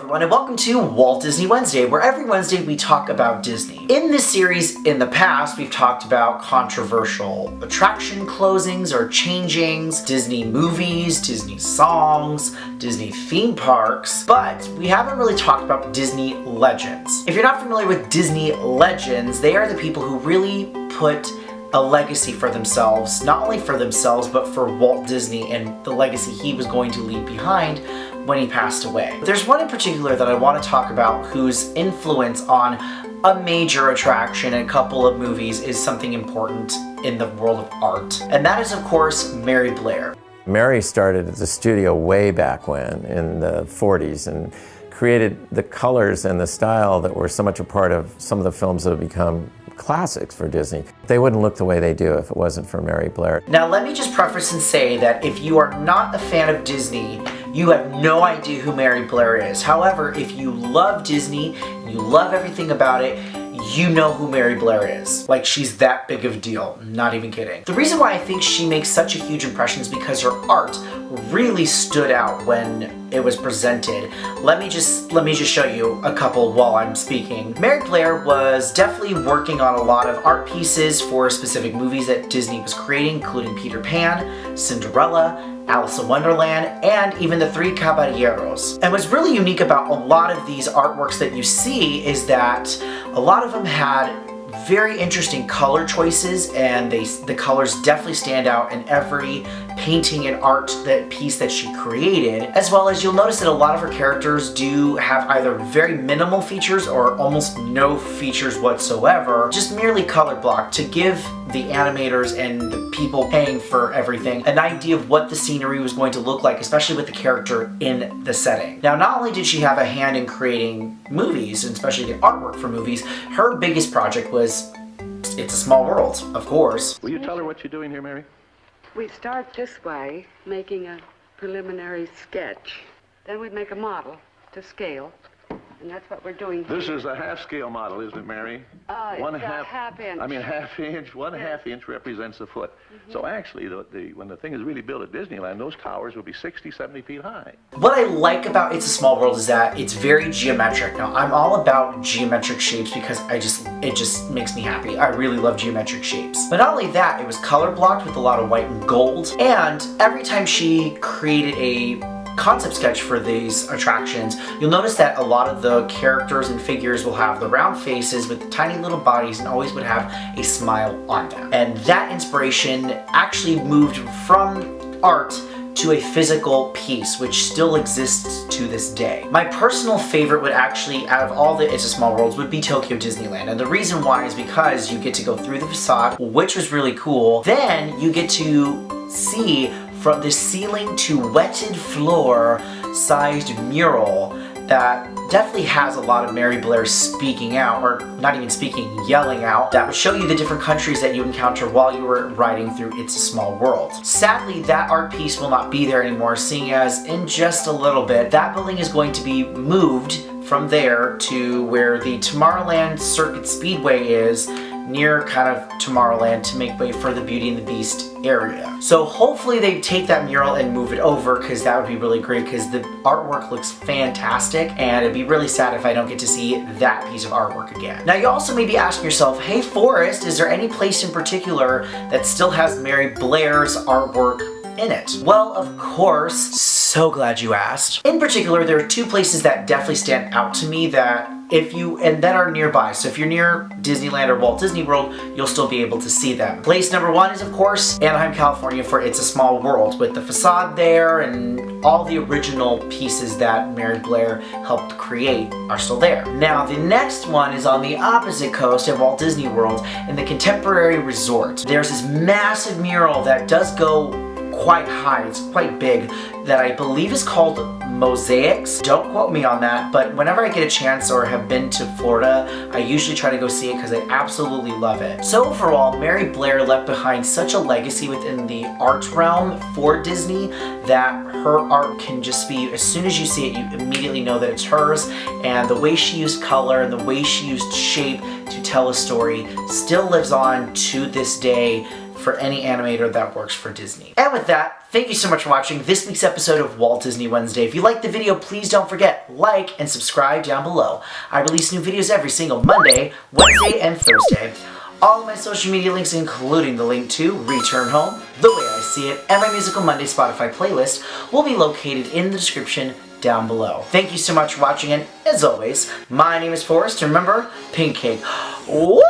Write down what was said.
everyone, and welcome to Walt Disney Wednesday, where every Wednesday we talk about Disney. In this series, in the past, we've talked about controversial attraction closings or changings, Disney movies, Disney songs, Disney theme parks, but we haven't really talked about Disney legends. If you're not familiar with Disney legends, they are the people who really put a legacy for themselves, not only for themselves, but for Walt Disney and the legacy he was going to leave behind when he passed away. There's one in particular that I want to talk about whose influence on a major attraction and a couple of movies is something important in the world of art. And that is, of course, Mary Blair. Mary started at the studio way back when, in the 40s, and created the colors and the style that were so much a part of some of the films that have become classics for Disney. They wouldn't look the way they do if it wasn't for Mary Blair. Now let me just preface and say that if you are not a fan of Disney, you have no idea who Mary Blair is. However, if you love Disney, and you love everything about it, you know who Mary Blair is. Like, she's that big of a deal, not even kidding. The reason why I think she makes such a huge impression is because her art really stood out when it was presented. Let me just show you a couple while I'm speaking. Mary Blair was definitely working on a lot of art pieces for specific movies that Disney was creating, including Peter Pan, Cinderella, Alice in Wonderland, and even the Three Caballeros. And what's really unique about a lot of these artworks that you see is that a lot of them had very interesting color choices, and the colors definitely stand out in every painting and art piece that she created, as well as you'll notice that a lot of her characters do have either very minimal features or almost no features whatsoever, just merely color blocked to give the animators and the people paying for everything an idea of what the scenery was going to look like, especially with the character in the setting. Now, not only did she have a hand in creating movies, and especially the artwork for movies, her biggest project was It's a Small World, of course. Will you tell her what you're doing here, Mary? We start this way, making a preliminary sketch. Then we'd make a model to scale, and that's what we're doing here. This is a half-scale model, isn't it, Mary? It's a half inch. I mean, half inch. One half inch represents a foot. So actually, when the thing is really built at Disneyland, those towers will be 60, 70 feet high. What I like about It's a Small World is that it's very geometric. Now, I'm all about geometric shapes because it just makes me happy. I really love geometric shapes. But not only that, it was color blocked with a lot of white and gold. And every time she created a concept sketch for these attractions, you'll notice that a lot of the characters and figures will have the round faces with the tiny little bodies and always would have a smile on them. And that inspiration actually moved from art to a physical piece, which still exists to this day. My personal favorite would actually, out of all the It's a Small Worlds, would be Tokyo Disneyland. And the reason why is because you get to go through the facade, which was really cool. Then you get to see from the ceiling to wetted floor sized mural that definitely has a lot of Mary Blair speaking out, or not even speaking, yelling out, that would show you the different countries that you encounter while you were riding through It's a Small World. Sadly, that art piece will not be there anymore, seeing as in just a little bit, that building is going to be moved from there to where the Tomorrowland Circuit Speedway is, near kind of Tomorrowland, to make way for the Beauty and the Beast area. So hopefully they take that mural and move it over, because that would be really great, because the artwork looks fantastic, and it'd be really sad if I don't get to see that piece of artwork again. Now, you also may be asking yourself, hey Forrest, is there any place in particular that still has Mary Blair's artwork in it? Well, of course, so glad you asked. In particular, there are two places that definitely stand out to me that that are nearby. So if you're near Disneyland or Walt Disney World, you'll still be able to see them. Place number one is, of course, Anaheim, California for It's a Small World, with the facade there and all the original pieces that Mary Blair helped create are still there. Now, the next one is on the opposite coast at Walt Disney World in the Contemporary Resort. There's this massive mural that does go quite high, it's quite big, that I believe is called Mosaics. Don't quote me on that, but whenever I get a chance or have been to Florida, I usually try to go see it because I absolutely love it. So overall, Mary Blair left behind such a legacy within the art realm for Disney that her art can just be, as soon as you see it, you immediately know that it's hers, and the way she used color and the way she used shape to tell a story still lives on to this day for any animator that works for Disney. And with that, thank you so much for watching this week's episode of Walt Disney Wednesday. If you liked the video, please don't forget, like and subscribe down below. I release new videos every single Monday, Wednesday, and Thursday. All of my social media links, including the link to Return Home, The Way I See It, and my Musical Monday Spotify playlist, will be located in the description down below. Thank you so much for watching, and as always, my name is Forrest, and remember, pink cake. Woo!